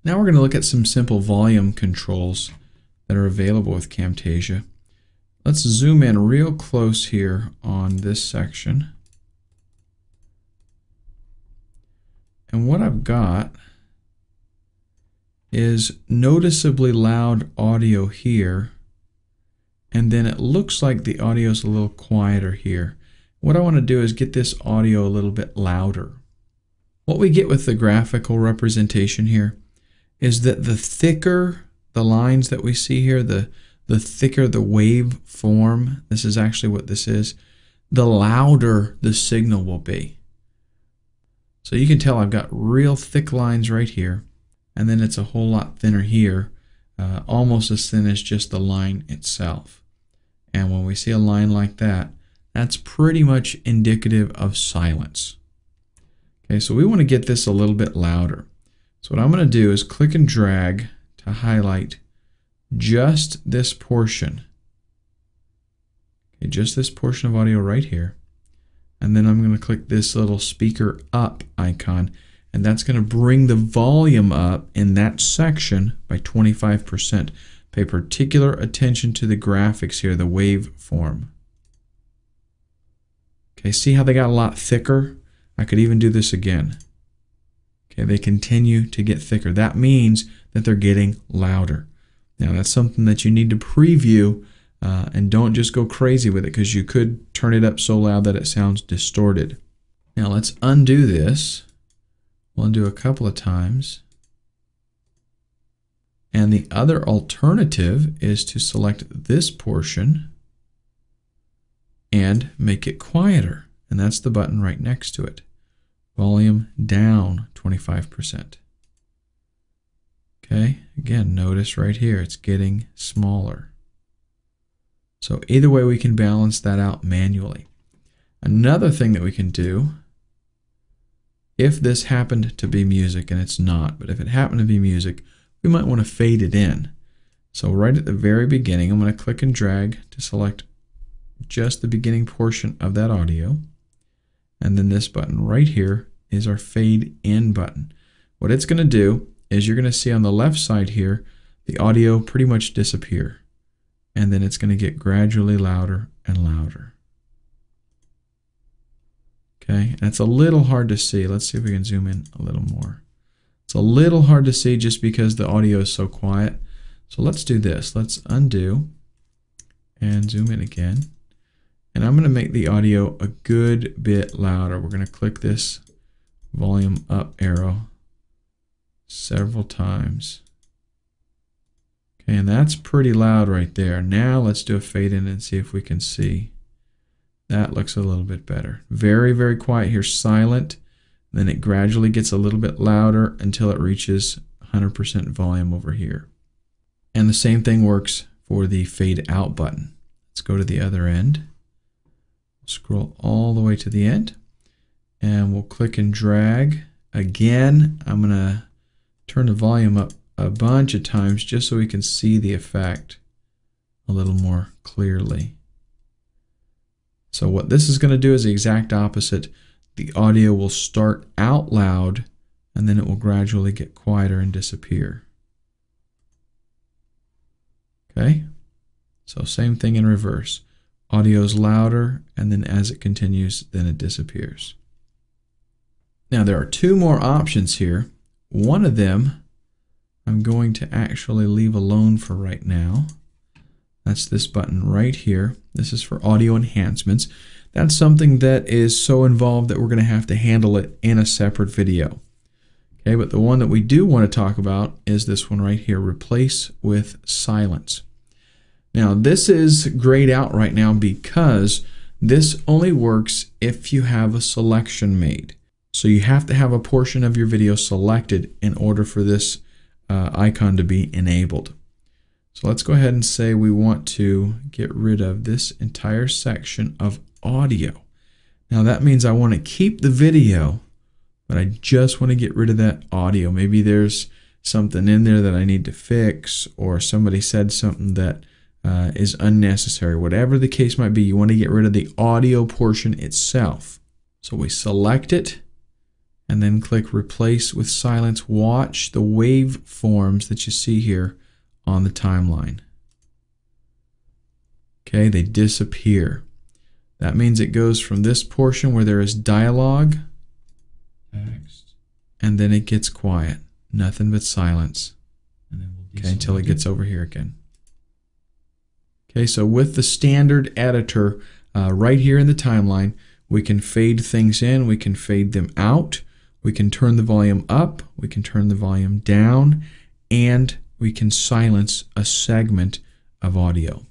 Now we're going to look at some simple volume controls that are available with Camtasia. Let's zoom in real close here on this section. And what I've got is noticeably loud audio here, and then it looks like the audio is a little quieter here. What I want to do is get this audio a little bit louder. What we get with the graphical representation here is that the thicker the lines that we see here, the thicker the wave form, this is actually what this is, the louder the signal will be. So you can tell I've got real thick lines right here, and then it's a whole lot thinner here, almost as thin as just the line itself. And when we see a line like that, that's pretty much indicative of silence. Okay, so we want to get this a little bit louder. So what I'm going to do is click and drag to highlight just this portion. Okay, just this portion of audio right here. And then I'm going to click this little speaker up icon, and that's going to bring the volume up in that section by 25%. Pay particular attention to the graphics here, the waveform. Okay, see how they got a lot thicker? I could even do this again. Okay, they continue to get thicker. That means that they're getting louder. Now that's something that you need to preview, and don't just go crazy with it, because you could turn it up so loud that it sounds distorted. Now let's undo this. We'll undo a couple of times. And the other alternative is to select this portion and make it quieter. And that's the button right next to it. Volume down 25%. Okay, again, notice right here, it's getting smaller. So either way, we can balance that out manually. Another thing that we can do, if this happened to be music, and it's not, but if it happened to be music, we might want to fade it in. So right at the very beginning, I'm going to click and drag to select just the beginning portion of that audio. And then this button right here is our fade in button. What it's going to do is you're going to see on the left side here, the audio pretty much disappear. And then it's going to get gradually louder and louder. Okay, and it's a little hard to see. Let's see if we can zoom in a little more. It's a little hard to see just because the audio is so quiet. So let's do this. Let's undo and zoom in again. And I'm going to make the audio a good bit louder. We're going to click this volume up arrow several times. Okay, and that's pretty loud right there. Now let's do a fade in and see if we can see. That looks a little bit better. Very, very quiet here, silent. Then it gradually gets a little bit louder until it reaches 100% volume over here. And the same thing works for the fade out button. Let's go to the other end. Scroll all the way to the end. And we'll click and drag. Again, I'm going to turn the volume up a bunch of times just so we can see the effect a little more clearly. So what this is going to do is the exact opposite. The audio will start out loud, and then it will gradually get quieter and disappear. Okay? So same thing in reverse. Audio is louder, and then as it continues, then it disappears. Now there are two more options here. One of them I'm going to actually leave alone for right now. That's this button right here. This is for audio enhancements. That's something that is so involved that we're going to handle it in a separate video. Okay, but the one that we do want to talk about is this one right here, replace with silence. Now this is grayed out right now because this only works if you have a selection made. So you have to have a portion of your video selected in order for this icon to be enabled. So let's go ahead and say we want to get rid of this entire section of audio. Now that means I want to keep the video, but I just want to get rid of that audio. Maybe there's something in there that I need to fix, or somebody said something that is unnecessary. Whatever the case might be, you want to get rid of the audio portion itself. So we select it, and then click Replace with Silence. Watch the waveforms that you see here on the timeline. Okay, they disappear. That means it goes from this portion where there is dialogue, Text, and then it gets quiet. Nothing but silence. and then we'll Okay, until it deselect gets over here again. Okay, so with the standard editor right here in the timeline, we can fade things in, we can fade them out, we can turn the volume up, we can turn the volume down, and we can silence a segment of audio.